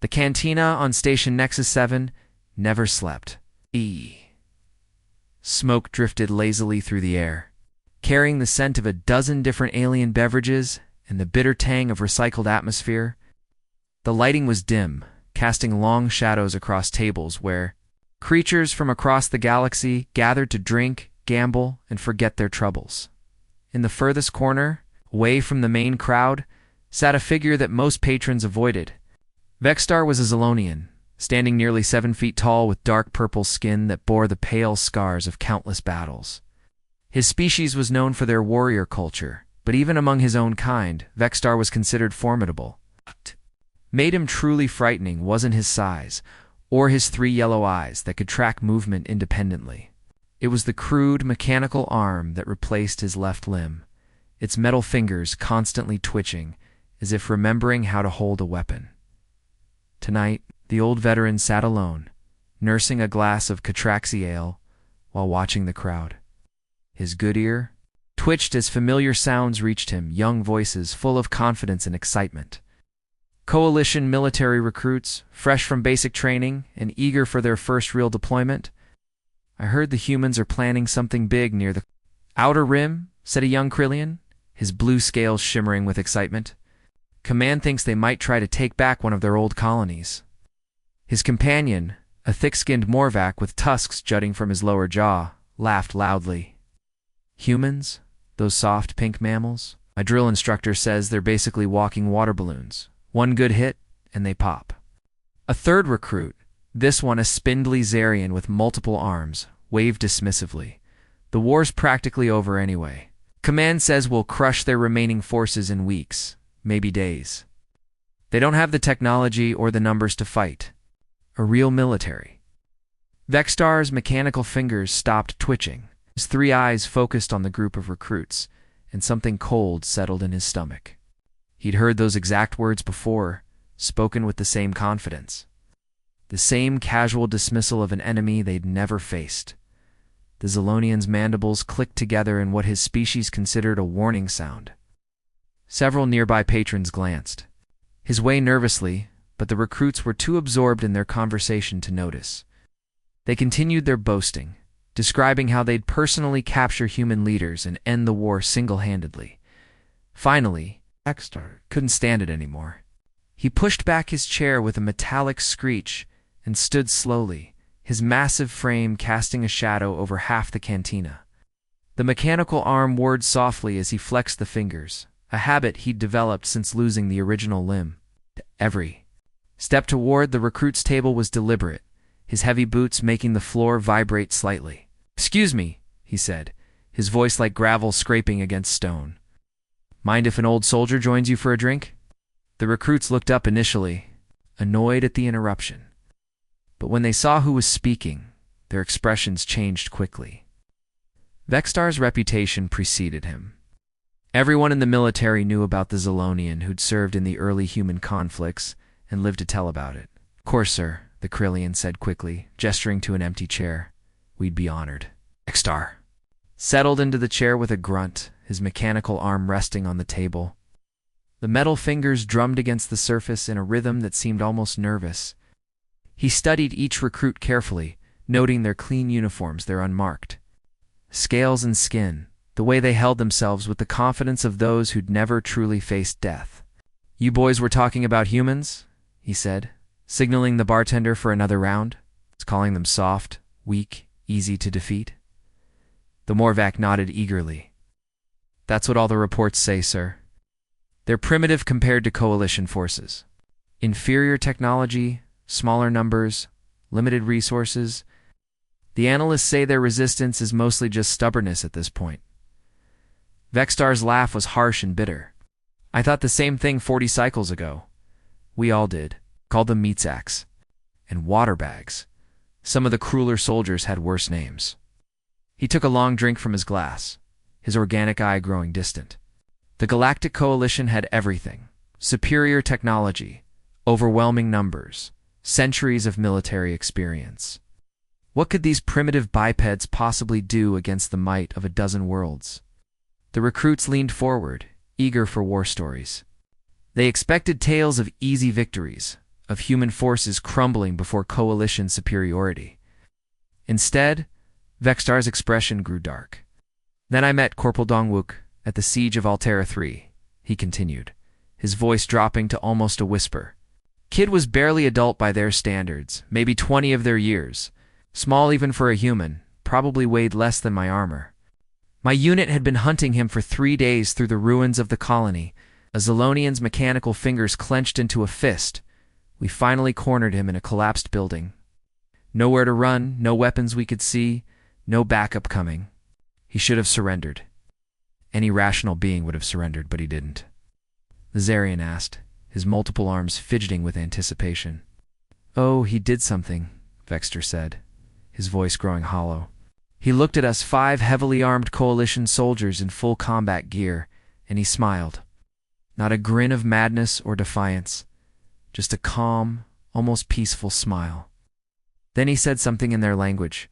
The cantina on Station Nexus 7 never slept. Smoke drifted lazily through the air, carrying the scent of a dozen different alien beverages and the bitter tang of recycled atmosphere. The lighting was dim, casting long shadows across tables where creatures from across the galaxy gathered to drink, gamble, and forget their troubles. In the furthest corner, away from the main crowd, sat a figure that most patrons avoided. Vexstar was a Zolonian, standing nearly 7 feet tall with dark purple skin that bore the pale scars of countless battles. His species was known for their warrior culture, but even among his own kind, Vexstar was considered formidable. What made him truly frightening wasn't his size, or his 3 yellow eyes that could track movement independently. It was the crude, mechanical arm that replaced his left limb, its metal fingers constantly twitching, as if remembering how to hold a weapon. Tonight, the old veteran sat alone, nursing a glass of Catraxi ale while watching the crowd. His good ear twitched as familiar sounds reached him, young voices full of confidence and excitement. Coalition military recruits, fresh from basic training and eager for their first real deployment. I heard the humans are planning something big near the Outer Rim, said a young Krillian, his blue scales shimmering with excitement. Command thinks they might try to take back one of their old colonies. His companion, a thick-skinned Morvac with tusks jutting from his lower jaw, laughed loudly. Humans? Those soft pink mammals? My drill instructor says they're basically walking water balloons. One good hit, and they pop. A third recruit, this one a spindly Zarian with multiple arms, waved dismissively. The war's practically over anyway. Command says we'll crush their remaining forces in weeks, maybe days. They don't have the technology or the numbers to fight. A real military. Vexstar's mechanical fingers stopped twitching. His 3 eyes focused on the group of recruits, and something cold settled in his stomach. He'd heard those exact words before, spoken with the same confidence. The same casual dismissal of an enemy they'd never faced. The Zolonian's mandibles clicked together in what his species considered a warning sound. Several nearby patrons glanced, his way nervously, but the recruits were too absorbed in their conversation to notice. They continued their boasting, describing how they'd personally capture human leaders and end the war single-handedly. Finally, Vexstar couldn't stand it anymore. He pushed back his chair with a metallic screech and stood slowly, his massive frame casting a shadow over half the cantina. The mechanical arm whirred softly as he flexed the fingers, a habit he'd developed since losing the original limb. Every step toward the recruit's table was deliberate, his heavy boots making the floor vibrate slightly. "Excuse me," he said, his voice like gravel scraping against stone. "Mind if an old soldier joins you for a drink?" The recruits looked up initially, annoyed at the interruption. But when they saw who was speaking, their expressions changed quickly. Vexstar's reputation preceded him. Everyone in the military knew about the Zolonian who'd served in the early human conflicts and lived to tell about it. "Of course, sir," the Krillian said quickly, gesturing to an empty chair. "We'd be honored." Vexstar settled into the chair with a grunt, his mechanical arm resting on the table. The metal fingers drummed against the surface in a rhythm that seemed almost nervous. He studied each recruit carefully, noting their clean uniforms, their unmarked scales and skin, the way they held themselves with the confidence of those who'd never truly faced death. "You boys were talking about humans?" he said, signaling the bartender for another round, calling them soft, weak, easy to defeat. The Morvac nodded eagerly. "That's what all the reports say, sir. They're primitive compared to coalition forces. Inferior technology, smaller numbers, limited resources. The analysts say their resistance is mostly just stubbornness at this point." Vexstar's laugh was harsh and bitter. "I thought the same thing 40 cycles ago. We all did. Called them meat sacks. And water bags. Some of the crueler soldiers had worse names." He took a long drink from his glass, his organic eye growing distant. The Galactic Coalition had everything. Superior technology, overwhelming numbers, centuries of military experience. What could these primitive bipeds possibly do against the might of a dozen worlds? The recruits leaned forward, eager for war stories. They expected tales of easy victories, of human forces crumbling before coalition superiority. Instead, Vextar's expression grew dark. Then I met Corporal Dongwook at the siege of Altera III, he continued, his voice dropping to almost a whisper. Kid was barely adult by their standards, maybe 20 of their years. Small even for a human, probably weighed less than my armor. My unit had been hunting him for 3 days through the ruins of the colony. A Zolonian's mechanical fingers clenched into a fist. We finally cornered him in a collapsed building. Nowhere to run, no weapons we could see, no backup coming. He should have surrendered. Any rational being would have surrendered, but he didn't. The Zarian asked, his multiple arms fidgeting with anticipation. Oh, he did something, Vexter said, his voice growing hollow. He looked at us 5 heavily armed coalition soldiers in full combat gear, and he smiled. Not a grin of madness or defiance, just a calm, almost peaceful smile. Then he said something in their language,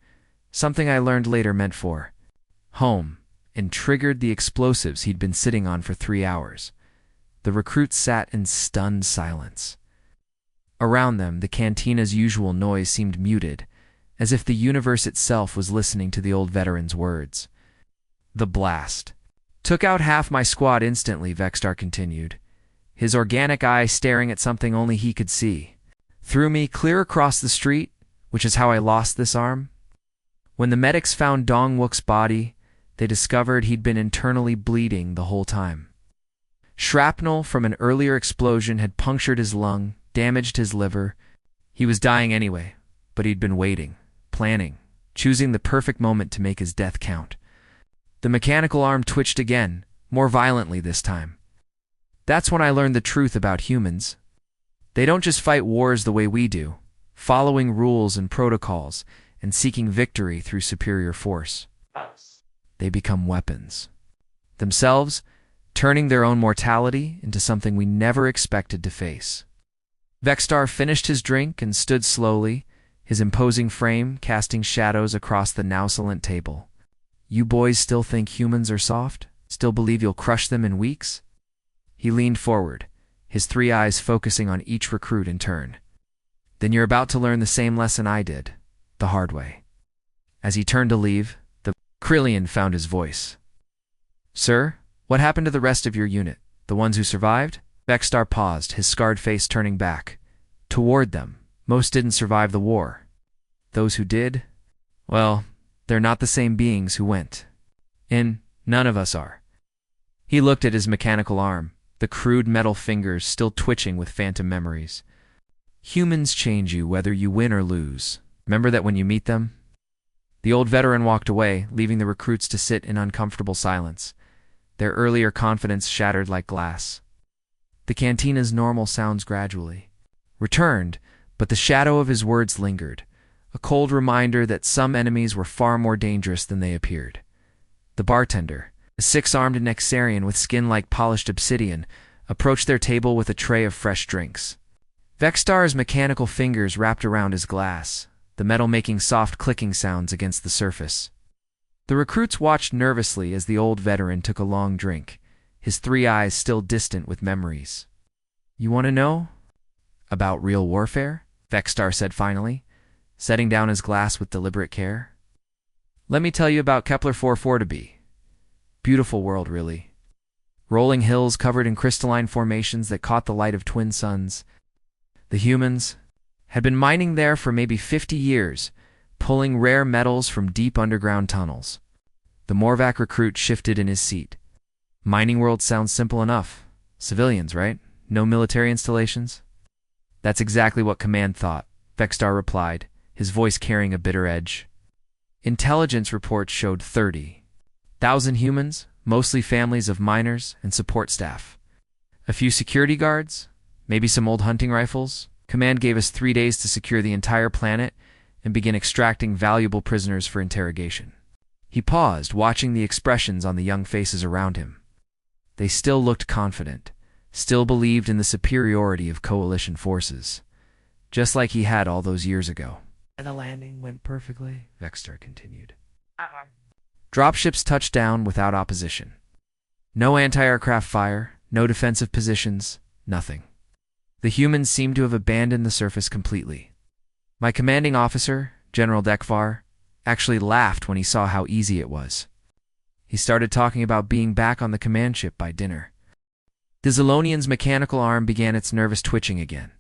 something I learned later meant for home, and triggered the explosives he'd been sitting on for 3 hours. The recruits sat in stunned silence. Around them, the cantina's usual noise seemed muted, as if the universe itself was listening to the old veteran's words. The blast took out half my squad instantly, Vextar continued, his organic eye staring at something only he could see. Threw me clear across the street, which is how I lost this arm. When the medics found Dongwook's body, they discovered he'd been internally bleeding the whole time. Shrapnel from an earlier explosion had punctured his lung, damaged his liver. He was dying anyway, but he'd been waiting, planning, choosing the perfect moment to make his death count. The mechanical arm twitched again, more violently this time. That's when I learned the truth about humans. They don't just fight wars the way we do, following rules and protocols and seeking victory through superior force. They become weapons. Themselves, turning their own mortality into something we never expected to face. Vextar finished his drink and stood slowly, his imposing frame casting shadows across the now silent table. You boys still think humans are soft? Still believe you'll crush them in weeks? He leaned forward, his 3 eyes focusing on each recruit in turn. Then you're about to learn the same lesson I did, the hard way. As he turned to leave, the Krillian found his voice. Sir, what happened to the rest of your unit? The ones who survived? Vextar paused, his scarred face turning back. Toward them, most didn't survive the war. Those who did, well, they're not the same beings who went. None of us are. He looked at his mechanical arm, the crude metal fingers still twitching with phantom memories. Humans change you whether you win or lose. Remember that when you meet them? The old veteran walked away, leaving the recruits to sit in uncomfortable silence, their earlier confidence shattered like glass. The cantina's normal sounds gradually returned, but the shadow of his words lingered, a cold reminder that some enemies were far more dangerous than they appeared. The bartender, a 6-armed Nexarian with skin like polished obsidian, approached their table with a tray of fresh drinks. Vextar's mechanical fingers wrapped around his glass, the metal making soft clicking sounds against the surface. The recruits watched nervously as the old veteran took a long drink, his 3 eyes still distant with memories. You want to know about real warfare? Vextar said finally, setting down his glass with deliberate care. Let me tell you about Kepler 440b. Beautiful world, really. Rolling hills covered in crystalline formations that caught the light of twin suns. The humans had been mining there for maybe 50 years, pulling rare metals from deep underground tunnels. The Morvac recruit shifted in his seat. Mining world sounds simple enough. Civilians, right? No military installations? That's exactly what Command thought, Vextar replied, his voice carrying a bitter edge. Intelligence reports showed 30,000 humans, mostly families of miners and support staff. A few security guards, maybe some old hunting rifles. Command gave us 3 days to secure the entire planet and begin extracting valuable prisoners for interrogation. He paused, watching the expressions on the young faces around him. They still looked confident, still believed in the superiority of coalition forces, just like he had all those years ago. And the landing went perfectly, Vextar continued. Dropships touched down without opposition. No anti-aircraft fire, no defensive positions, nothing. The humans seemed to have abandoned the surface completely. My commanding officer, General Dekvar, actually laughed when he saw how easy it was. He started talking about being back on the command ship by dinner. The Zolonian's mechanical arm began its nervous twitching again.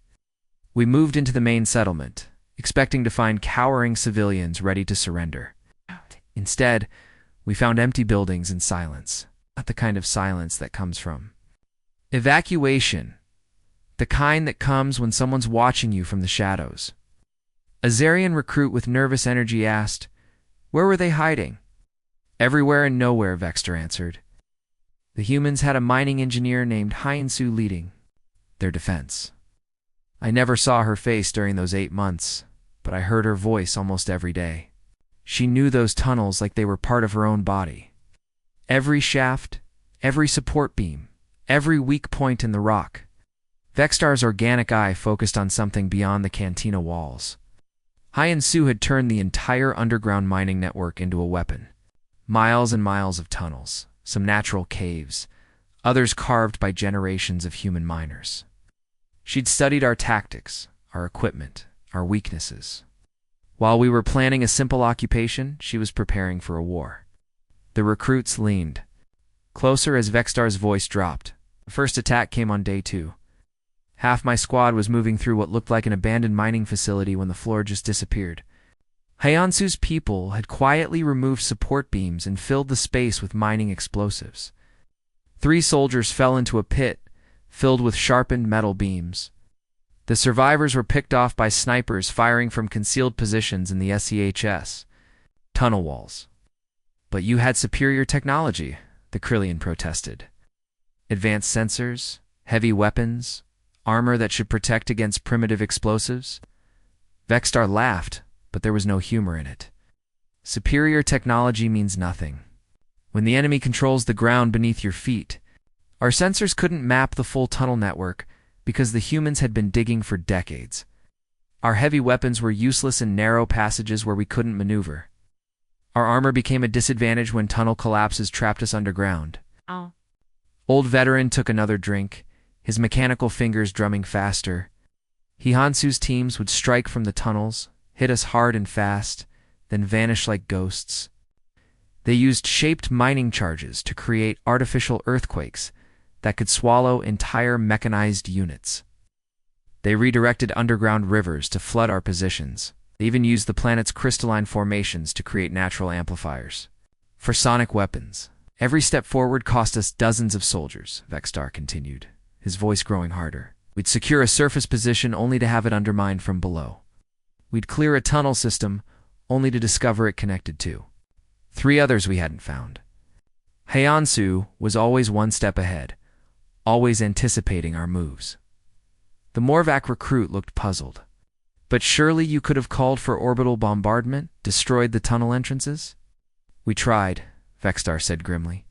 We moved into the main settlement, expecting to find cowering civilians ready to surrender. Instead, we found empty buildings and silence, not the kind of silence that comes from evacuation, the kind that comes when someone's watching you from the shadows. A Zarian recruit with nervous energy asked, "Where were they hiding?" "Everywhere and nowhere," Vexter answered. The humans had a mining engineer named Hyensu leading their defense. I never saw her face during those 8 months, but I heard her voice almost every day. She knew those tunnels like they were part of her own body. Every shaft, every support beam, every weak point in the rock. Vextar's organic eye focused on something beyond the cantina walls. Hyensu had turned the entire underground mining network into a weapon. Miles and miles of tunnels, some natural caves, others carved by generations of human miners. She'd studied our tactics, our equipment, our weaknesses. While we were planning a simple occupation, she was preparing for a war. The recruits leaned closer as Vextar's voice dropped. The first attack came on day 2. Half my squad was moving through what looked like an abandoned mining facility when the floor just disappeared. Hyensu's people had quietly removed support beams and filled the space with mining explosives. 3 soldiers fell into a pit filled with sharpened metal beams. The survivors were picked off by snipers firing from concealed positions in the SEHS tunnel walls. "But you had superior technology," the Krillian protested. "Advanced sensors, heavy weapons, armor that should protect against primitive explosives." Vextar laughed, but there was no humor in it. Superior technology means nothing when the enemy controls the ground beneath your feet. Our sensors couldn't map the full tunnel network because the humans had been digging for decades. Our heavy weapons were useless in narrow passages where we couldn't maneuver. Our armor became a disadvantage when tunnel collapses trapped us underground. Oh. Old veteran took another drink, his mechanical fingers drumming faster. Hyensu's teams would strike from the tunnels, hit us hard and fast, then vanish like ghosts. They used shaped mining charges to create artificial earthquakes that could swallow entire mechanized units. They redirected underground rivers to flood our positions. They even used the planet's crystalline formations to create natural amplifiers. For sonic weapons, every step forward cost us dozens of soldiers, Vextar continued, his voice growing harder. We'd secure a surface position only to have it undermined from below. We'd clear a tunnel system only to discover it connected to 3 others we hadn't found. Hyensu was always one step ahead, always anticipating our moves. The Morvac recruit looked puzzled. "But surely you could have called for orbital bombardment, destroyed the tunnel entrances?" "We tried," Vextar said grimly.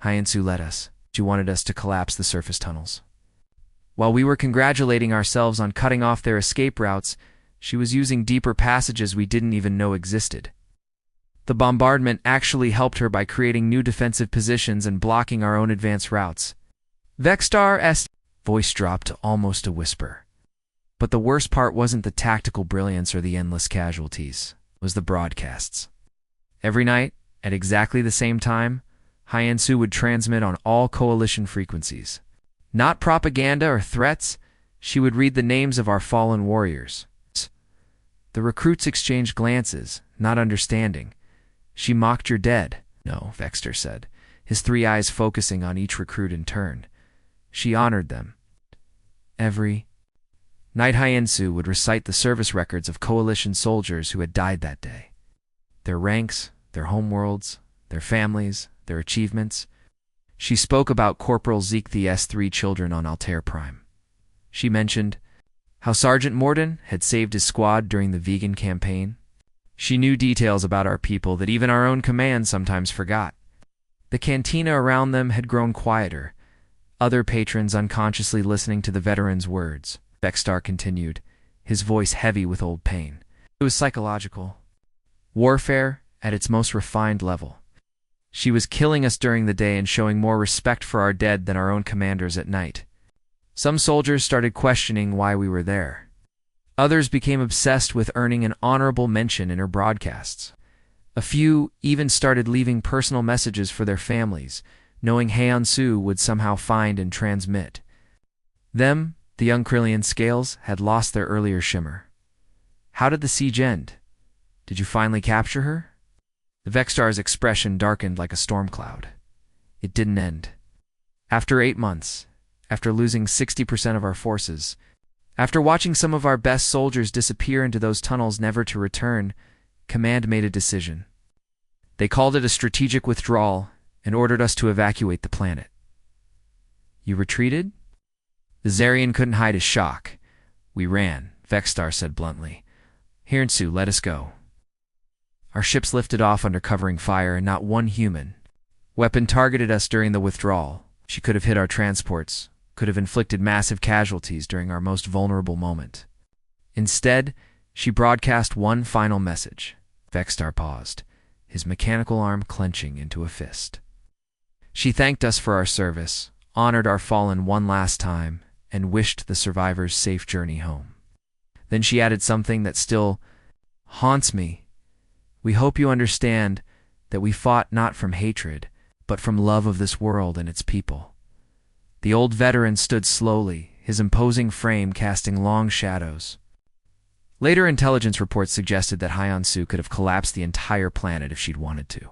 "Hyensu let us. She wanted us to collapse the surface tunnels. While we were congratulating ourselves on cutting off their escape routes, she was using deeper passages we didn't even know existed. The bombardment actually helped her by creating new defensive positions and blocking our own advance routes." Vextar's voice dropped to almost a whisper. But the worst part wasn't the tactical brilliance or the endless casualties. It was the broadcasts. Every night, at exactly the same time, Hyensu would transmit on all coalition frequencies. Not propaganda or threats, she would read the names of our fallen warriors. The recruits exchanged glances, not understanding. "She mocked your dead." "No," Vextar said, his 3 eyes focusing on each recruit in turn. "She honored them." Every night Hyensu would recite the service records of coalition soldiers who had died that day. Their ranks, their homeworlds, their families, their achievements. She spoke about Corporal Zeke the S3 children on Altair Prime. She mentioned how Sergeant Morden had saved his squad during the vegan campaign. She knew details about our people that even our own command sometimes forgot. The cantina around them had grown quieter, other patrons unconsciously listening to the veteran's words. Vextar continued, his voice heavy with old pain. It was psychological. Warfare at its most refined level. She was killing us during the day and showing more respect for our dead than our own commanders at night. Some soldiers started questioning why we were there. Others became obsessed with earning an honorable mention in her broadcasts. A few even started leaving personal messages for their families, knowing Hyeon-soo would somehow find and transmit. Them, the young Krillian scales, had lost their earlier shimmer. How did the siege end? Did you finally capture her? The Vexstar's expression darkened like a storm cloud. It didn't end. After 8 months, after losing 60% of our forces, after watching some of our best soldiers disappear into those tunnels never to return, Command made a decision. They called it a strategic withdrawal and ordered us to evacuate the planet. You retreated? The Zarian couldn't hide his shock. We ran, Vexstar said bluntly. Hyeon-soo, let us go. Our ships lifted off under covering fire, and not one human weapon targeted us during the withdrawal. She could have hit our transports, could have inflicted massive casualties during our most vulnerable moment. Instead, she broadcast one final message. Vexstar paused, his mechanical arm clenching into a fist. She thanked us for our service, honored our fallen one last time, and wished the survivors safe journey home. Then she added something that still haunts me. We hope you understand that we fought not from hatred, but from love of this world and its people. The old veteran stood slowly, his imposing frame casting long shadows. Later intelligence reports suggested that Hyeon-soo could have collapsed the entire planet if she'd wanted to.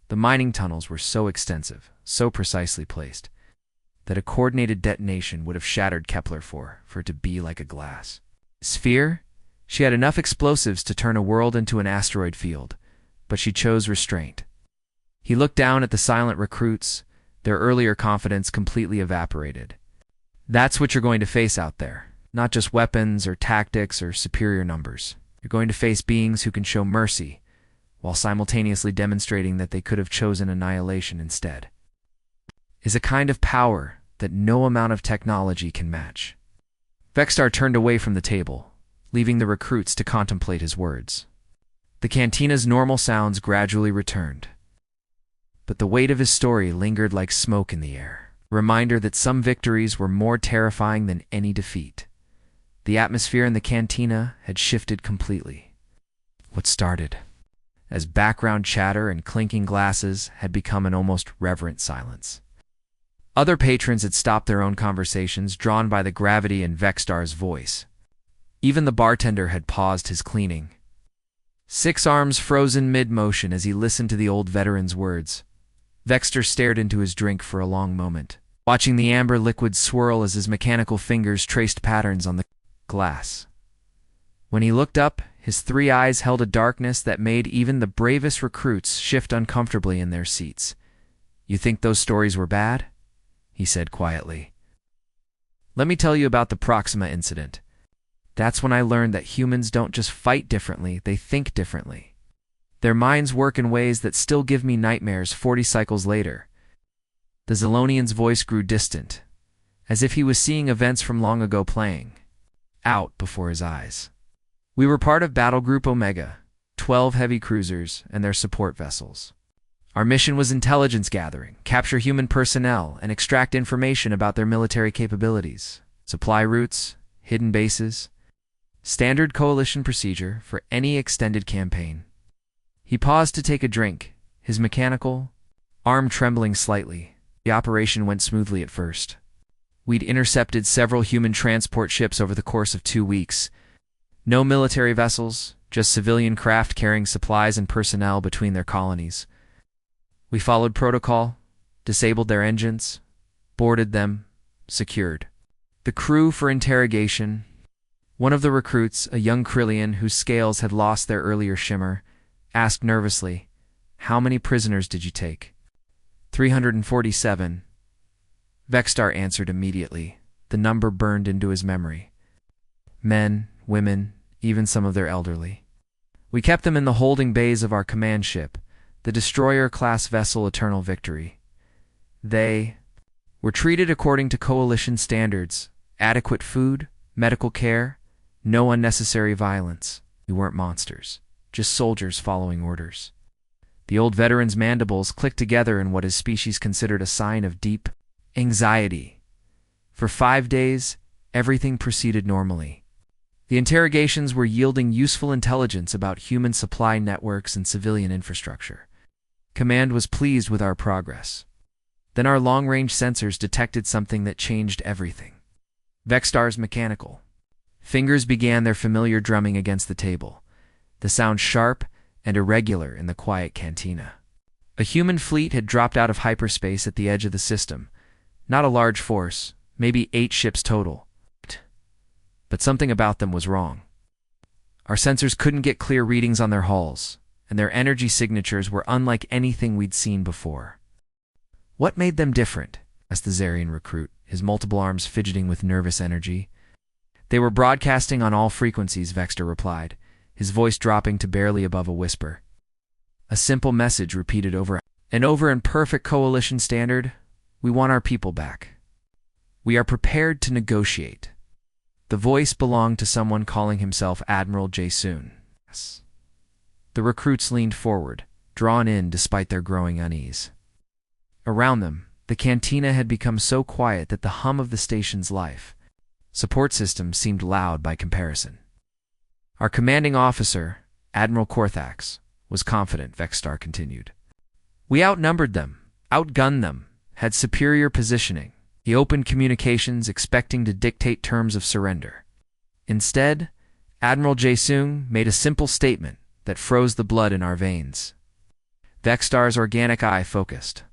The mining tunnels were so extensive, so precisely placed, that a coordinated detonation would have shattered Kepler for it to be like a glass sphere. She had enough explosives to turn a world into an asteroid field, but she chose restraint. He looked down at the silent recruits, their earlier confidence completely evaporated. That's what you're going to face out there. Not just weapons or tactics or superior numbers. You're going to face beings who can show mercy, while simultaneously demonstrating that they could have chosen annihilation instead. Is a kind of power that no amount of technology can match. Vexstar turned away from the table, leaving the recruits to contemplate his words. The cantina's normal sounds gradually returned, but the weight of his story lingered like smoke in the air, a reminder that some victories were more terrifying than any defeat. The atmosphere in the cantina had shifted completely. What started as background chatter and clinking glasses had become an almost reverent silence. Other patrons had stopped their own conversations, drawn by the gravity in Vexstar's voice. Even the bartender had paused his cleaning, six arms frozen mid-motion as he listened to the old veteran's words. Vexstar stared into his drink for a long moment, watching the amber liquid swirl as his mechanical fingers traced patterns on the glass. When he looked up, his 3 eyes held a darkness that made even the bravest recruits shift uncomfortably in their seats. You think those stories were bad? He said quietly. Let me tell you about the Proxima incident. That's when I learned that humans don't just fight differently, they think differently. Their minds work in ways that still give me nightmares 40 cycles later. The Zilonian's voice grew distant, as if he was seeing events from long ago playing out before his eyes. We were part of Battle Group Omega, 12 heavy cruisers and their support vessels. Our mission was intelligence gathering, capture human personnel, and extract information about their military capabilities, supply routes, hidden bases, standard coalition procedure for any extended campaign. He paused to take a drink, his mechanical arm trembling slightly. The operation went smoothly at first. We'd intercepted several human transport ships over the course of 2 weeks. No military vessels, just civilian craft carrying supplies and personnel between their colonies. We followed protocol, disabled their engines, boarded them, secured the crew for interrogation. One of the recruits, a young Krillian whose scales had lost their earlier shimmer, asked nervously, "How many prisoners did you take?" 347. Vexstar answered immediately. The number burned into his memory. Men, women, even some of their elderly. We kept them in the holding bays of our command ship, the destroyer-class vessel Eternal Victory. They were treated according to coalition standards, adequate food, medical care, no unnecessary violence. We weren't monsters, just soldiers following orders. The old veteran's mandibles clicked together in what his species considered a sign of deep anxiety. For 5 days, everything proceeded normally. The interrogations were yielding useful intelligence about human supply networks and civilian infrastructure. Command was pleased with our progress. Then our long-range sensors detected something that changed everything. Vexstar's mechanical fingers began their familiar drumming against the table, the sound sharp and irregular in the quiet cantina. A human fleet had dropped out of hyperspace at the edge of the system. Not a large force, maybe 8 ships total. But something about them was wrong. Our sensors couldn't get clear readings on their hulls, and their energy signatures were unlike anything we'd seen before. What made them different? Asked the Zarian recruit, his multiple arms fidgeting with nervous energy. They were broadcasting on all frequencies, Vexter replied, his voice dropping to barely above a whisper. A simple message repeated over and over in perfect coalition standard: we want our people back. We are prepared to negotiate. The voice belonged to someone calling himself Admiral Jae-soon. The recruits leaned forward, drawn in despite their growing unease. Around them, the cantina had become so quiet that the hum of the station's life support system seemed loud by comparison. Our commanding officer, Admiral Korthax, was confident, Vexstar continued. We outnumbered them, outgunned them, had superior positioning. He opened communications expecting to dictate terms of surrender. Instead, Admiral Jae-soon made a simple statement that froze the blood in our veins. Vexstar's organic eye focused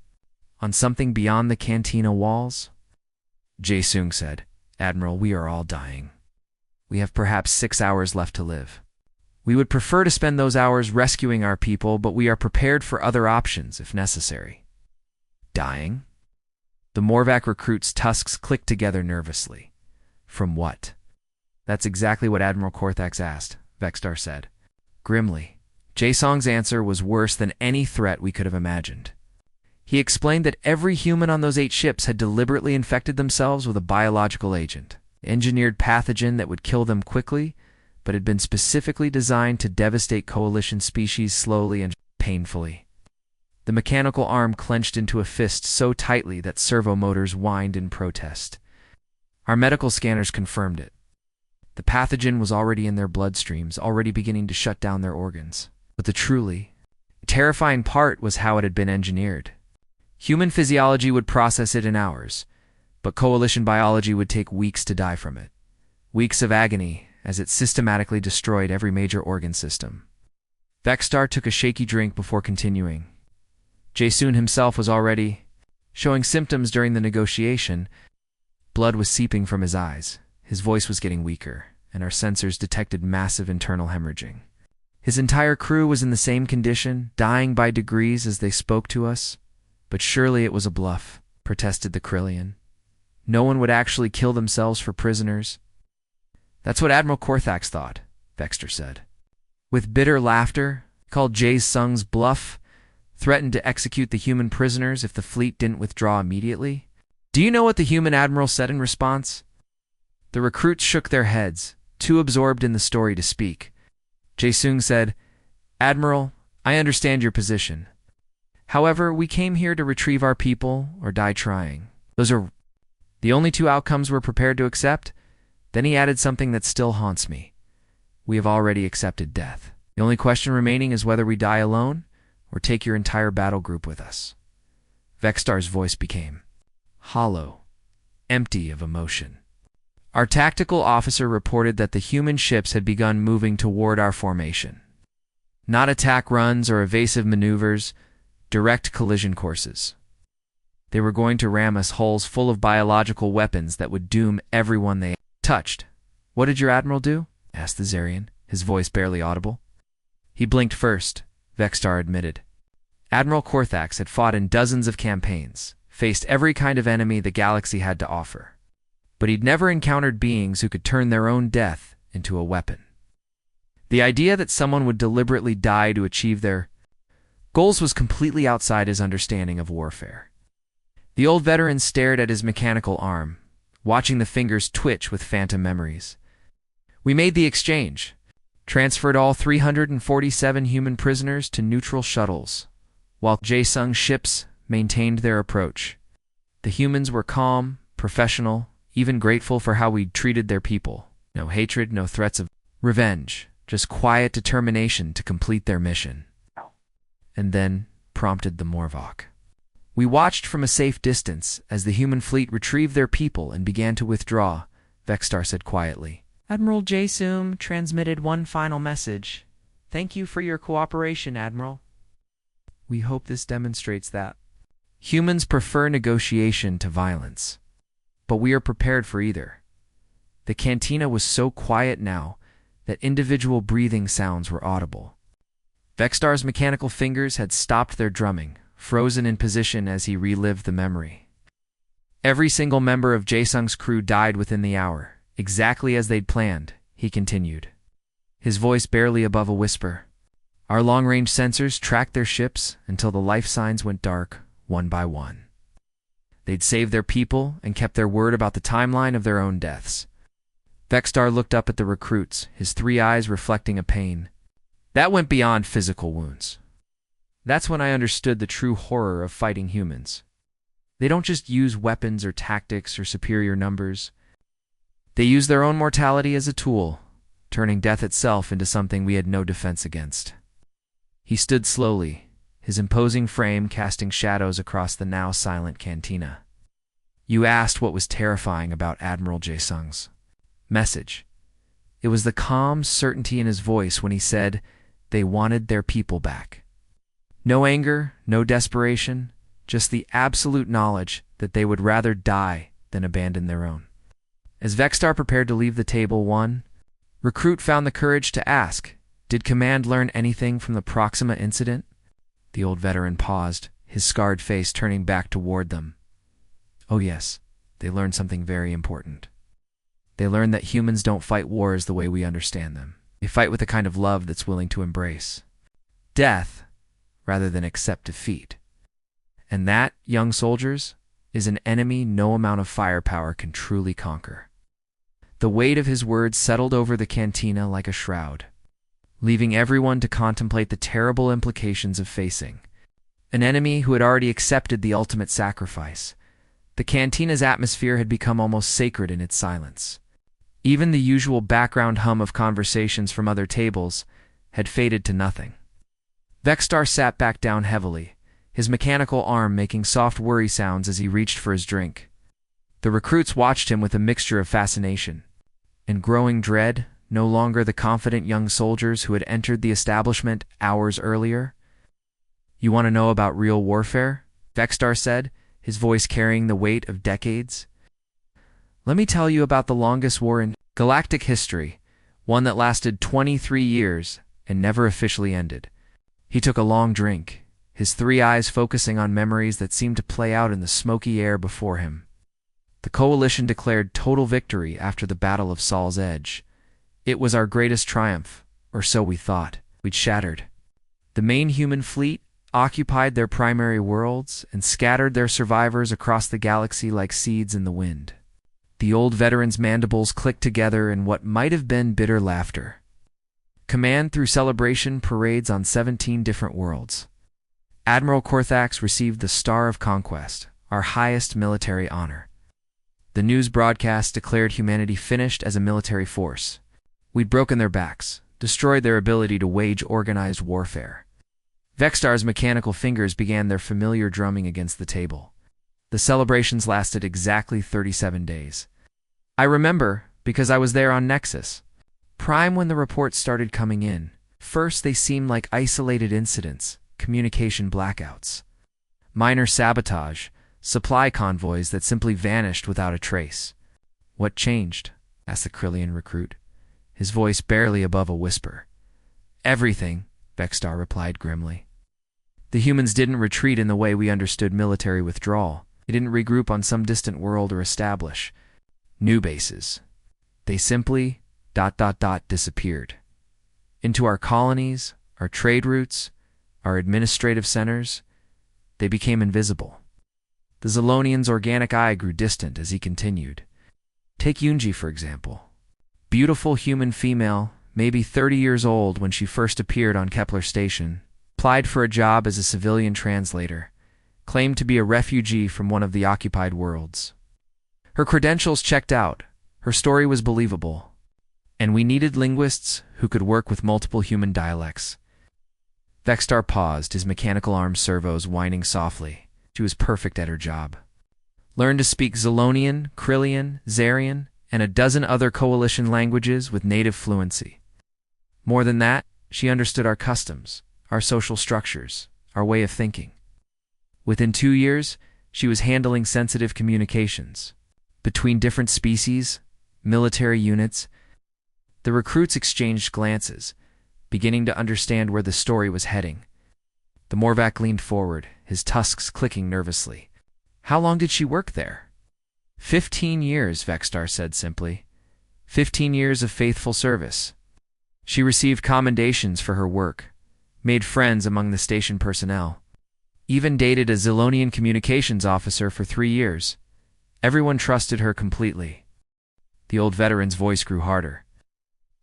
on something beyond the cantina walls. Jae-soon said, Admiral, we are all dying. We have perhaps 6 hours left to live. We would prefer to spend those hours rescuing our people, but we are prepared for other options if necessary. Dying? The Morvac recruit's tusks clicked together nervously. From what? That's exactly what Admiral Korthax asked, Vexstar said. Grimly, Jae-song's answer was worse than any threat we could have imagined. He explained that every human on those 8 ships had deliberately infected themselves with a biological agent, engineered pathogen that would kill them quickly, but had been specifically designed to devastate coalition species slowly and painfully. The mechanical arm clenched into a fist so tightly that servo motors whined in protest. Our medical scanners confirmed it. The pathogen was already in their bloodstreams, already beginning to shut down their organs. But the truly terrifying part was how it had been engineered. Human physiology would process it in hours, but coalition biology would take weeks to die from it. Weeks of agony as it systematically destroyed every major organ system. Vexstar took a shaky drink before continuing. Jae-soon himself was already showing symptoms during the negotiation. Blood was seeping from his eyes. His voice was getting weaker, and our sensors detected massive internal hemorrhaging. His entire crew was in the same condition, dying by degrees as they spoke to us. But surely it was a bluff, protested the Krillian. No one would actually kill themselves for prisoners. That's what Admiral Korthax thought, Vexter said. With bitter laughter, he called Jae-sung's bluff, threatened to execute the human prisoners if the fleet didn't withdraw immediately. Do you know what the human admiral said in response? The recruits shook their heads, too absorbed in the story to speak. Jae-sung said, Admiral, I understand your position. However, we came here to retrieve our people or die trying. Those are the only 2 outcomes we're prepared to accept. Then he added something that still haunts me. We have already accepted death. The only question remaining is whether we die alone or take your entire battle group with us. Vexstar's voice became hollow, empty of emotion. Our tactical officer reported that the human ships had begun moving toward our formation. Not attack runs or evasive maneuvers, direct collision courses. They were going to ram us hulls full of biological weapons that would doom everyone they touched. What did your admiral do? Asked the Zarian, his voice barely audible. He blinked first, Vexstar admitted. Admiral Korthax had fought in dozens of campaigns, faced every kind of enemy the galaxy had to offer. But he'd never encountered beings who could turn their own death into a weapon. The idea that someone would deliberately die to achieve their goals was completely outside his understanding of warfare. The old veteran stared at his mechanical arm, watching the fingers twitch with phantom memories. We made the exchange, transferred all 347 human prisoners to neutral shuttles, while Jae-sung's ships maintained their approach. The humans were calm, professional, even grateful for how we'd treated their people. No hatred, no threats of revenge, just quiet determination to complete their mission. And then, prompted the Morvok. We watched from a safe distance as the human fleet retrieved their people and began to withdraw, Vexstar said quietly. Admiral Jasum transmitted one final message. Thank you for your cooperation, Admiral. We hope this demonstrates that humans prefer negotiation to violence, but we are prepared for either. The cantina was so quiet now that individual breathing sounds were audible. Vexstar's mechanical fingers had stopped their drumming, frozen in position as he relived the memory. Every single member of Jasung's crew died within the hour, exactly as they'd planned, he continued, his voice barely above a whisper. Our long-range sensors tracked their ships until the life signs went dark, one by one. They'd saved their people and kept their word about the timeline of their own deaths. Vexstar looked up at the recruits, his three eyes reflecting a pain that went beyond physical wounds. That's when I understood the true horror of fighting humans. They don't just use weapons or tactics or superior numbers. They use their own mortality as a tool, turning death itself into something we had no defense against. He stood slowly, his imposing frame casting shadows across the now silent cantina. You asked what was terrifying about Admiral Jasung's message. It was the calm certainty in his voice when he said they wanted their people back. No anger, no desperation, just the absolute knowledge that they would rather die than abandon their own. As Vexstar prepared to leave the table, one recruit found the courage to ask, did Command learn anything from the Proxima incident? The old veteran paused, his scarred face turning back toward them. Oh yes, they learned something very important. They learned that humans don't fight wars the way we understand them. They fight with a kind of love that's willing to embrace death rather than accept defeat. And that, young soldiers, is an enemy no amount of firepower can truly conquer. The weight of his words settled over the cantina like a shroud, leaving everyone to contemplate the terrible implications of facing an enemy who had already accepted the ultimate sacrifice. The cantina's atmosphere had become almost sacred in its silence. Even the usual background hum of conversations from other tables had faded to nothing. Vexstar sat back down heavily, his mechanical arm making soft worry sounds as he reached for his drink. The recruits watched him with a mixture of fascination and growing dread, no longer the confident young soldiers who had entered the establishment hours earlier. You want to know about real warfare? Vexstar said, his voice carrying the weight of decades. Let me tell you about the longest war in galactic history, one that lasted 23 years and never officially ended. He took a long drink, his three eyes focusing on memories that seemed to play out in the smoky air before him. The Coalition declared total victory after the Battle of Sol's Edge. It was our greatest triumph, or so we thought. We'd shattered. The main human fleet occupied their primary worlds and scattered their survivors across the galaxy like seeds in the wind. The old veteran's mandibles clicked together in what might have been bitter laughter. Command threw celebration parades on 17 different worlds. Admiral Korthax received the Star of Conquest, our highest military honor. The news broadcast declared humanity finished as a military force. We'd broken their backs, destroyed their ability to wage organized warfare. Vexstar's mechanical fingers began their familiar drumming against the table. The celebrations lasted exactly 37 days. I remember because I was there on Nexus Prime when the reports started coming in. First, they seemed like isolated incidents, communication blackouts, minor sabotage, supply convoys that simply vanished without a trace. What changed? Asked the Krillian recruit, his voice barely above a whisper. Everything, Vexstar replied grimly. The humans didn't retreat in the way we understood military withdrawal. They didn't regroup on some distant world or establish new bases. They simply disappeared. Into our colonies, our trade routes, our administrative centers, they became invisible. The Zolonian's organic eye grew distant as he continued. Take Yunji, for example. Beautiful human female, maybe 30 years old when she first appeared on Kepler Station, applied for a job as a civilian translator, claimed to be a refugee from one of the occupied worlds. Her credentials checked out, her story was believable, and we needed linguists who could work with multiple human dialects. Vexstar paused, his mechanical arm servos whining softly. She was perfect at her job. Learned to speak Zilonian, Krillian, Zarian, and a dozen other coalition languages with native fluency. More than that, she understood our customs, our social structures, our way of thinking. Within 2 years, she was handling sensitive communications between different species, military units. The recruits exchanged glances, beginning to understand where the story was heading. The Morvac leaned forward, his tusks clicking nervously. How long did she work there? 15 years, Vexstar said simply. 15 years of faithful service. She received commendations for her work, made friends among the station personnel, even dated a Zilonian communications officer for 3 years. Everyone trusted her completely. The old veteran's voice grew harder.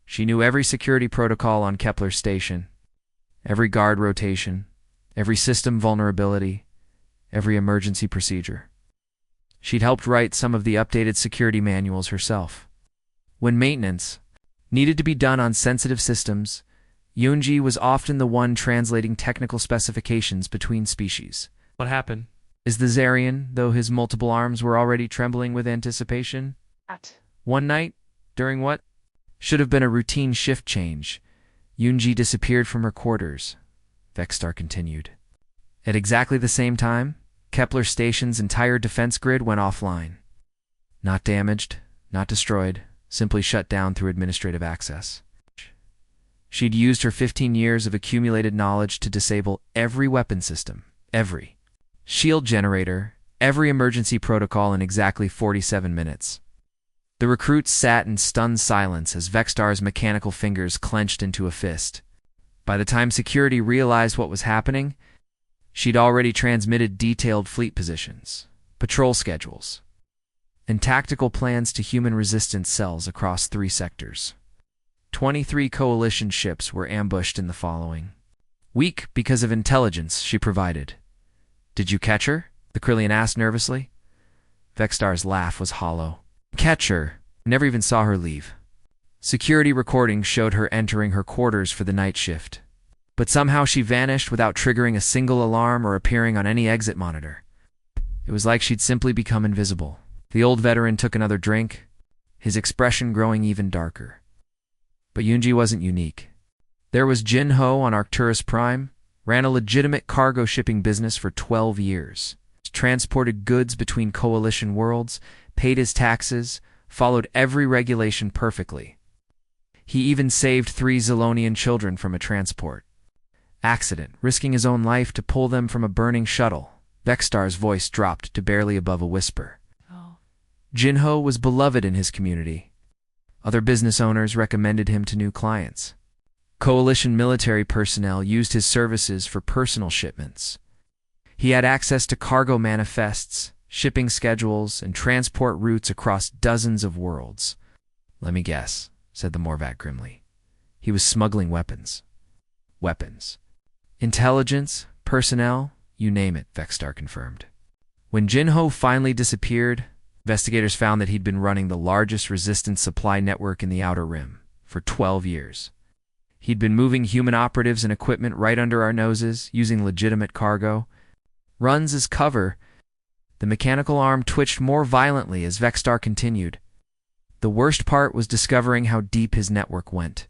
She knew every security protocol on Kepler Station, every guard rotation, every system vulnerability, every emergency procedure. She'd helped write some of the updated security manuals herself. When maintenance needed to be done on sensitive systems, Yunji was often the one translating technical specifications between species. What happened? Is the Zarian, though his multiple arms were already trembling with anticipation? One night, during what should have been a routine shift change, Yunji disappeared from her quarters. Vexstar continued. At exactly the same time, Kepler Station's entire defense grid went offline. Not damaged, not destroyed, simply shut down through administrative access. She'd used her 15 years of accumulated knowledge to disable every weapon system, every shield generator, every emergency protocol in exactly 47 minutes. The recruits sat in stunned silence as Vexstar's mechanical fingers clenched into a fist. By the time security realized what was happening, she'd already transmitted detailed fleet positions, patrol schedules, and tactical plans to human resistance cells across 3 sectors. 23 coalition ships were ambushed in the following week because of intelligence she provided. Did you catch her? The Krillian asked nervously. Vexstar's laugh was hollow. Catch her? Never even saw her leave. Security recordings showed her entering her quarters for the night shift. But somehow she vanished without triggering a single alarm or appearing on any exit monitor. It was like she'd simply become invisible. The old veteran took another drink, his expression growing even darker. But Yunji wasn't unique. There was Jinho on Arcturus Prime, ran a legitimate cargo shipping business for 12 years, transported goods between coalition worlds, paid his taxes, followed every regulation perfectly. He even saved 3 Zilonian children from a transport accident, risking his own life to pull them from a burning shuttle. Vexstar's voice dropped to barely above a whisper. Jinho was beloved in his community. Other business owners recommended him to new clients. Coalition military personnel used his services for personal shipments. He had access to cargo manifests, shipping schedules, and transport routes across dozens of worlds. Let me guess, said the Morvac grimly. He was smuggling weapons. Weapons. Intelligence, personnel, you name it, Vexstar confirmed. When Jinho finally disappeared, investigators found that he'd been running the largest resistance supply network in the Outer Rim for 12 years. He'd been moving human operatives and equipment right under our noses, using legitimate cargo. Runs as cover. The mechanical arm twitched more violently as Vexstar continued. The worst part was discovering how deep his network went.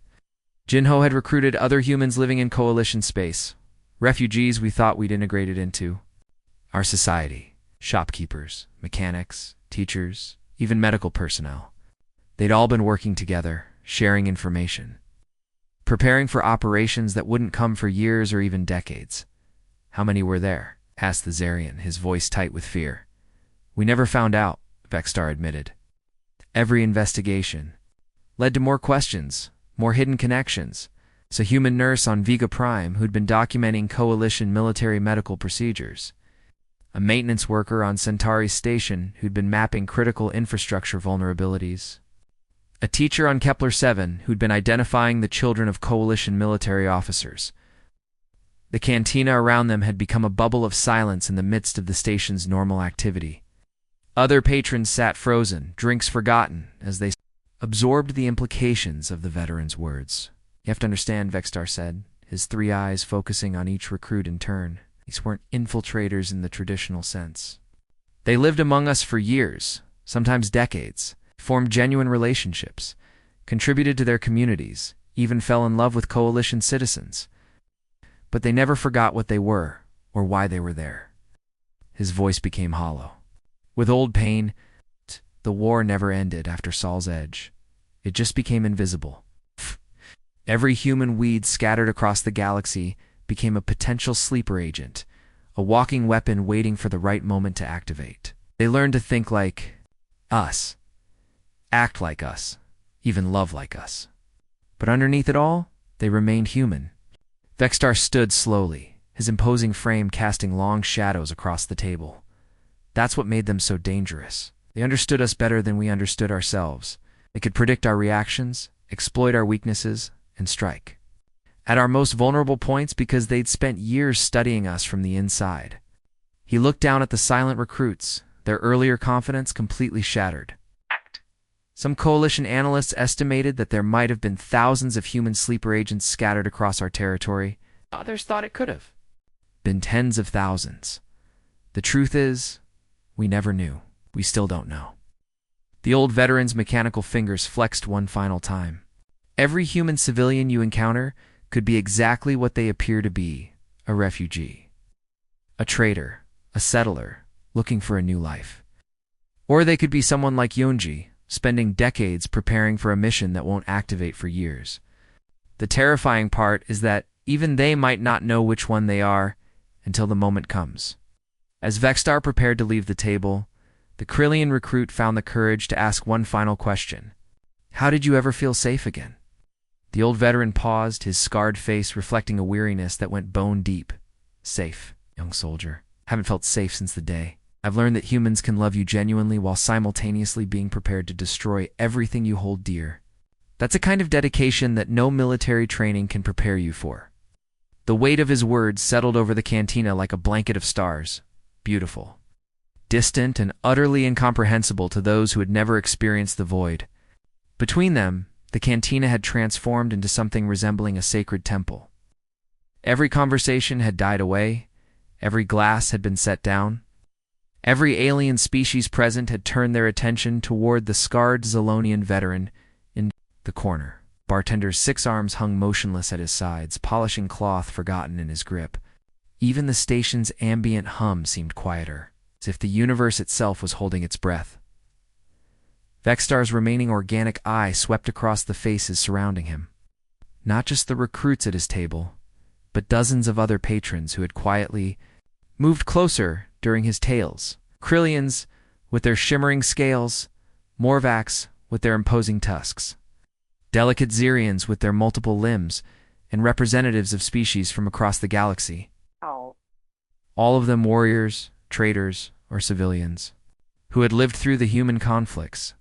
Jinho had recruited other humans living in coalition space, refugees we thought we'd integrated into our society, shopkeepers, mechanics, teachers, even medical personnel. They'd all been working together, sharing information, preparing for operations that wouldn't come for years or even decades. How many were there? Asked the Zarian, his voice tight with fear. We never found out, Vexstar admitted. Every investigation led to more questions, more hidden connections. It's a human nurse on Vega Prime who'd been documenting coalition military medical procedures. A maintenance worker on Centauri Station who'd been mapping critical infrastructure vulnerabilities. A teacher on Kepler 7 who'd been identifying the children of coalition military officers. The cantina around them had become a bubble of silence in the midst of the station's normal activity. Other patrons sat frozen, drinks forgotten, as they absorbed the implications of the veteran's words. You have to understand, Vextar said, his three eyes focusing on each recruit in turn. These weren't infiltrators in the traditional sense. They lived among us for years, sometimes decades, formed genuine relationships, contributed to their communities, even fell in love with coalition citizens. But they never forgot what they were, or why they were there. His voice became hollow. With old pain, the war never ended after Saul's Edge. It just became invisible. Every human weed scattered across the galaxy became a potential sleeper agent, a walking weapon waiting for the right moment to activate. They learned to think like us, act like us, even love like us. But underneath it all, they remained human. Vextar stood slowly, his imposing frame casting long shadows across the table. That's what made them so dangerous. They understood us better than we understood ourselves. They could predict our reactions, exploit our weaknesses, and strike at our most vulnerable points because they'd spent years studying us from the inside. He looked down at the silent recruits, their earlier confidence completely shattered. Some coalition analysts estimated that there might have been thousands of human sleeper agents scattered across our territory. Others thought it could have been tens of thousands. The truth is, we never knew. We still don't know. The old veteran's mechanical fingers flexed one final time. Every human civilian you encounter could be exactly what they appear to be, a refugee, a traitor, a settler, looking for a new life. Or they could be someone like Yonji, spending decades preparing for a mission that won't activate for years. The terrifying part is that even they might not know which one they are until the moment comes. As Vextar prepared to leave the table, the Krillian recruit found the courage to ask one final question. How did you ever feel safe again? The old veteran paused, his scarred face reflecting a weariness that went bone deep. Safe, young soldier. Haven't felt safe since the day. I've learned that humans can love you genuinely while simultaneously being prepared to destroy everything you hold dear. That's a kind of dedication that no military training can prepare you for. The weight of his words settled over the cantina like a blanket of stars. Beautiful. Distant and utterly incomprehensible to those who had never experienced the void. Between them, the cantina had transformed into something resembling a sacred temple. Every conversation had died away. Every glass had been set down. Every alien species present had turned their attention toward the scarred Zolonian veteran in the corner. Bartender's 6 arms hung motionless at his sides, polishing cloth forgotten in his grip. Even the station's ambient hum seemed quieter, as if the universe itself was holding its breath. Vextar's remaining organic eye swept across the faces surrounding him. Not just the recruits at his table, but dozens of other patrons who had quietly moved closer during his tales. Krillians with their shimmering scales, Morvacs with their imposing tusks, delicate Xerians with their multiple limbs, and representatives of species from across the galaxy. All of them warriors, traders, or civilians, who had lived through the human conflicts.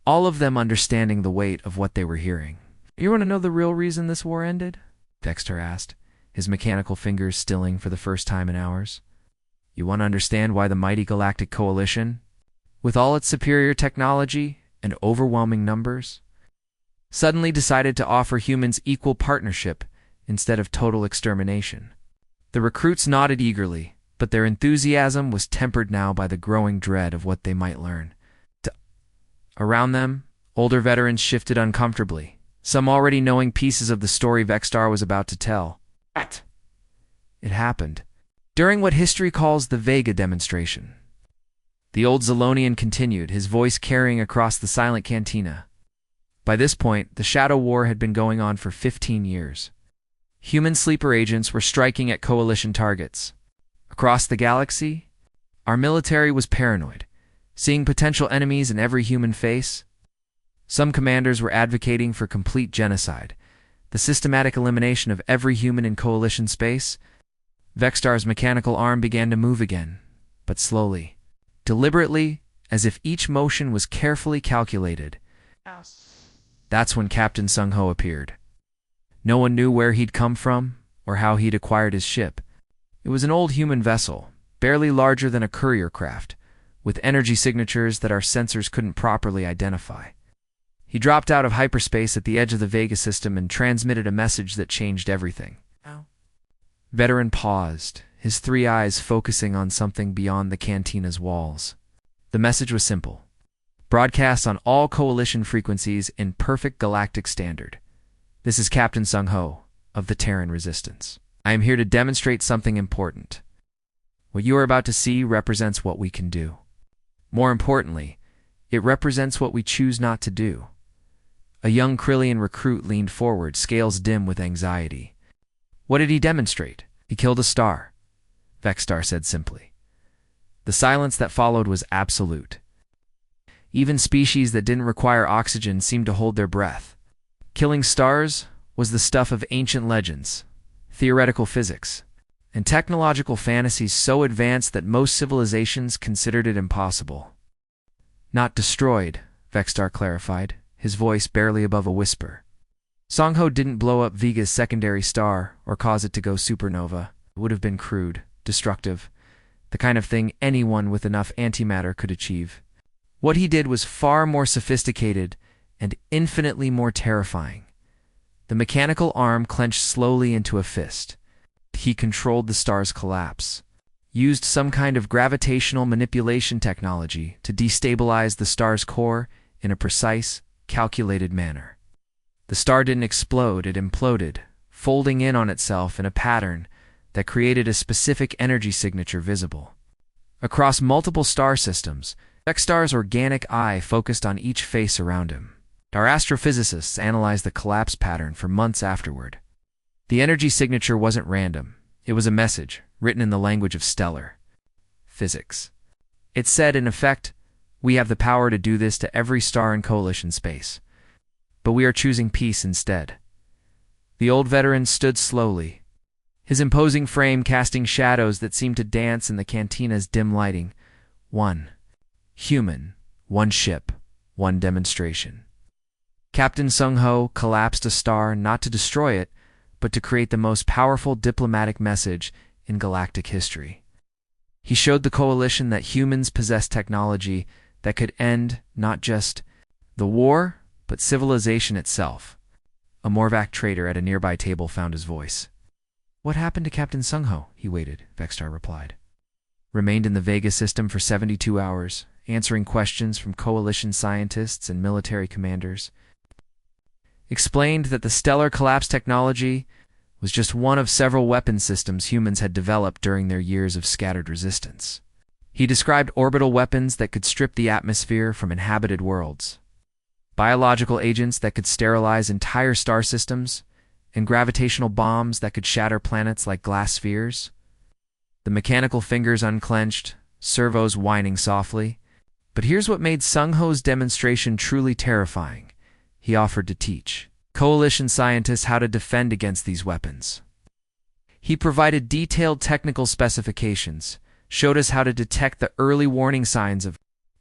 All of them understanding the weight of what they were hearing. You want to know the real reason this war ended? Dexter asked, his mechanical fingers stilling for the first time in hours. You want to understand why the mighty Galactic Coalition, with all its superior technology and overwhelming numbers, suddenly decided to offer humans equal partnership instead of total extermination? The recruits nodded eagerly, but their enthusiasm was tempered now by the growing dread of what they might learn. Around them, older veterans shifted uncomfortably, some already knowing pieces of the story Vextar was about to tell. It happened during what history calls the Vega demonstration. The old Zolonian continued, his voice carrying across the silent cantina. By this point, the Shadow War had been going on for 15 years. Human sleeper agents were striking at coalition targets. Across the galaxy, our military was paranoid, seeing potential enemies in every human face. Some commanders were advocating for complete genocide, the systematic elimination of every human in coalition space. Vextar's mechanical arm began to move again, but slowly, deliberately, as if each motion was carefully calculated. That's when Captain Sung-Ho appeared. No one knew where he'd come from or how he'd acquired his ship. It was an old human vessel, barely larger than a courier craft, with energy signatures that our sensors couldn't properly identify. He dropped out of hyperspace at the edge of the Vega system and transmitted a message that changed everything. Ow. Veteran paused, his three eyes focusing on something beyond the cantina's walls. The message was simple. Broadcast on all Coalition frequencies in perfect galactic standard. This is Captain Sung-Ho of the Terran Resistance. I am here to demonstrate something important. What you are about to see represents what we can do. More importantly, it represents what we choose not to do. A young Krillian recruit leaned forward, scales dim with anxiety. What did he demonstrate? He killed a star, Vexstar said simply. The silence that followed was absolute. Even species that didn't require oxygen seemed to hold their breath. Killing stars was the stuff of ancient legends, theoretical physics, and technological fantasies so advanced that most civilizations considered it impossible. Not destroyed, Vexstar clarified, his voice barely above a whisper. Sung-Ho didn't blow up Vega's secondary star or cause it to go supernova. It would have been crude, destructive, the kind of thing anyone with enough antimatter could achieve. What he did was far more sophisticated and infinitely more terrifying. The mechanical arm clenched slowly into a fist. He controlled the star's collapse, used some kind of gravitational manipulation technology to destabilize the star's core in a precise, calculated manner. The star didn't explode, it imploded, folding in on itself in a pattern that created a specific energy signature visible. Across multiple star systems, Vexstar's organic eye focused on each face around him. Our astrophysicists analyzed the collapse pattern for months afterward. The energy signature wasn't random. It was a message, written in the language of stellar physics. It said, in effect, we have the power to do this to every star in Coalition space. But we are choosing peace instead. The old veteran stood slowly, his imposing frame casting shadows that seemed to dance in the cantina's dim lighting. One human, one ship, one demonstration. Captain Sung-Ho collapsed a star not to destroy it, but to create the most powerful diplomatic message in galactic history. He showed the Coalition that humans possess technology that could end not just the war, but civilization itself. A Morvac trader at a nearby table found his voice. What happened to Captain Sung-Ho? He waited, Vexstar replied. Remained in the Vega system for 72 hours, answering questions from Coalition scientists and military commanders. Explained that the stellar collapse technology was just one of several weapon systems humans had developed during their years of scattered resistance. He described orbital weapons that could strip the atmosphere from inhabited worlds, biological agents that could sterilize entire star systems, and gravitational bombs that could shatter planets like glass spheres. The mechanical fingers unclenched, servos whining softly. But here's what made Sung-Ho's demonstration truly terrifying. He offered to teach Coalition scientists how to defend against these weapons. He provided detailed technical specifications, showed us how to detect the early warning signs of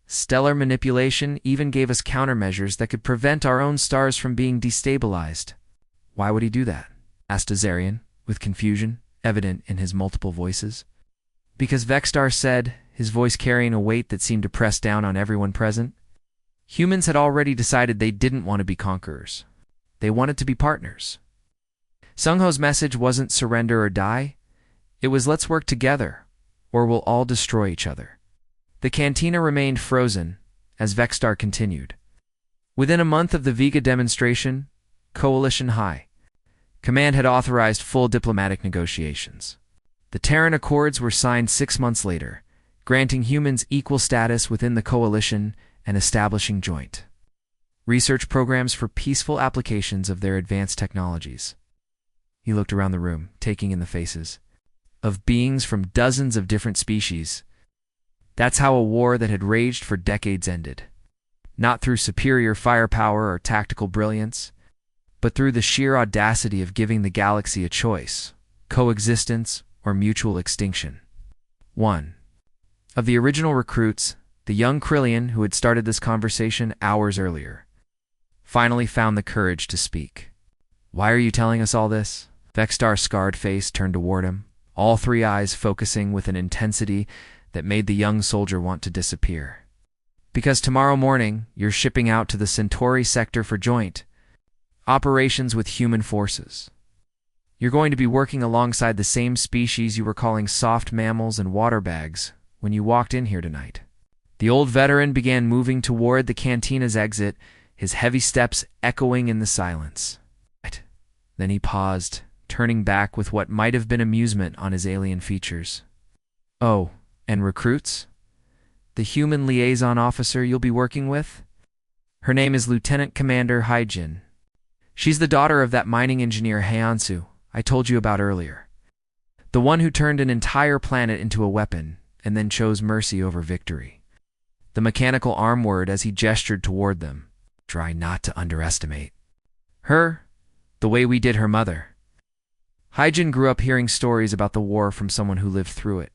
stellar manipulation, even gave us countermeasures that could prevent our own stars from being destabilized. Why would he do that? Asked Azarian, with confusion evident in his multiple voices. Because Vexstar said, his voice carrying a weight that seemed to press down on everyone present. Humans had already decided they didn't want to be conquerors. They wanted to be partners. Sung-Ho's message wasn't surrender or die. It was let's work together, or we'll all destroy each other. The cantina remained frozen as Vexstar continued. Within a month of the Vega demonstration, Coalition High Command had authorized full diplomatic negotiations. The Terran Accords were signed 6 months later, granting humans equal status within the Coalition and establishing joint research programs for peaceful applications of their advanced technologies. He looked around the room, taking in the faces of beings from dozens of different species. That's how a war that had raged for decades ended. Not through superior firepower or tactical brilliance, but through the sheer audacity of giving the galaxy a choice, coexistence or mutual extinction. One of the original recruits, the young Krillian who had started this conversation hours earlier, finally found the courage to speak. Why are you telling us all this? Vexstar's scarred face turned toward him, all three eyes focusing with an intensity that made the young soldier want to disappear. Because tomorrow morning, you're shipping out to the Centauri sector for joint operations with human forces. You're going to be working alongside the same species you were calling soft mammals and water bags when you walked in here tonight. The old veteran began moving toward the cantina's exit, his heavy steps echoing in the silence. Then he paused, turning back with what might have been amusement on his alien features. Oh, and recruits? The human liaison officer you'll be working with? Her name is Lieutenant Commander Haijin. She's the daughter of that mining engineer Heiansu I told you about earlier. The one who turned an entire planet into a weapon and then chose mercy over victory. The mechanical arm word as he gestured toward them. Try not to underestimate her, the way we did her mother. Haijin grew up hearing stories about the war from someone who lived through it.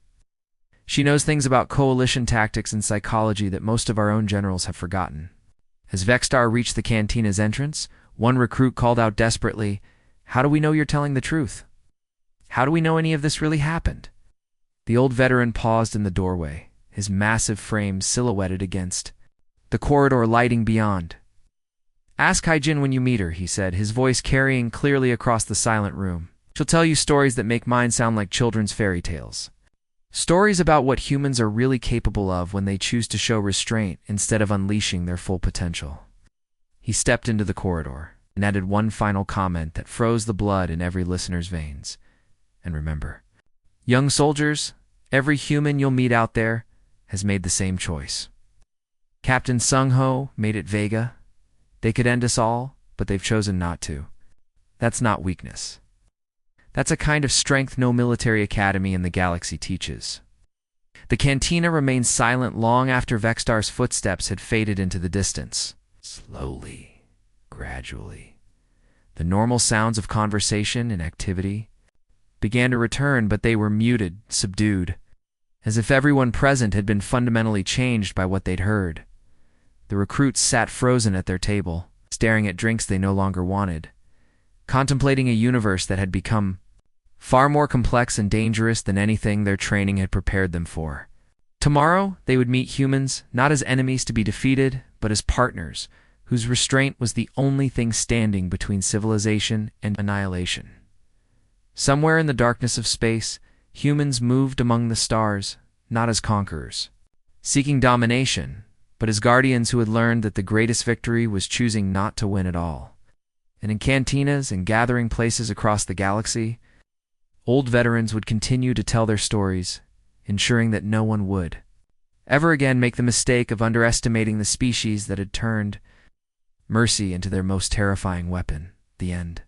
She knows things about coalition tactics and psychology that most of our own generals have forgotten. As Vexstar reached the cantina's entrance, one recruit called out desperately, "How do we know you're telling the truth? How do we know any of this really happened?" The old veteran paused in the doorway, his massive frame silhouetted against the corridor lighting beyond. "Ask Haijin when you meet her," he said, his voice carrying clearly across the silent room. "She'll tell you stories that make mine sound like children's fairy tales. Stories about what humans are really capable of when they choose to show restraint instead of unleashing their full potential." He stepped into the corridor and added one final comment that froze the blood in every listener's veins. "And remember, young soldiers, every human you'll meet out there has made the same choice. Captain Sung-ho made it Vega. They could end us all, but they've chosen not to. That's not weakness. That's a kind of strength no military academy in the galaxy teaches." The cantina remained silent long after Vexstar's footsteps had faded into the distance. Slowly, gradually, the normal sounds of conversation and activity began to return, but they were muted, subdued, as if everyone present had been fundamentally changed by what they'd heard. The recruits sat frozen at their table, staring at drinks they no longer wanted, contemplating a universe that had become far more complex and dangerous than anything their training had prepared them for. Tomorrow, they would meet humans, not as enemies to be defeated, but as partners, whose restraint was the only thing standing between civilization and annihilation. Somewhere in the darkness of space, humans moved among the stars, not as conquerors, seeking domination, but as guardians who had learned that the greatest victory was choosing not to win at all. And in cantinas and gathering places across the galaxy, old veterans would continue to tell their stories, ensuring that no one would ever again make the mistake of underestimating the species that had turned mercy into their most terrifying weapon, the end.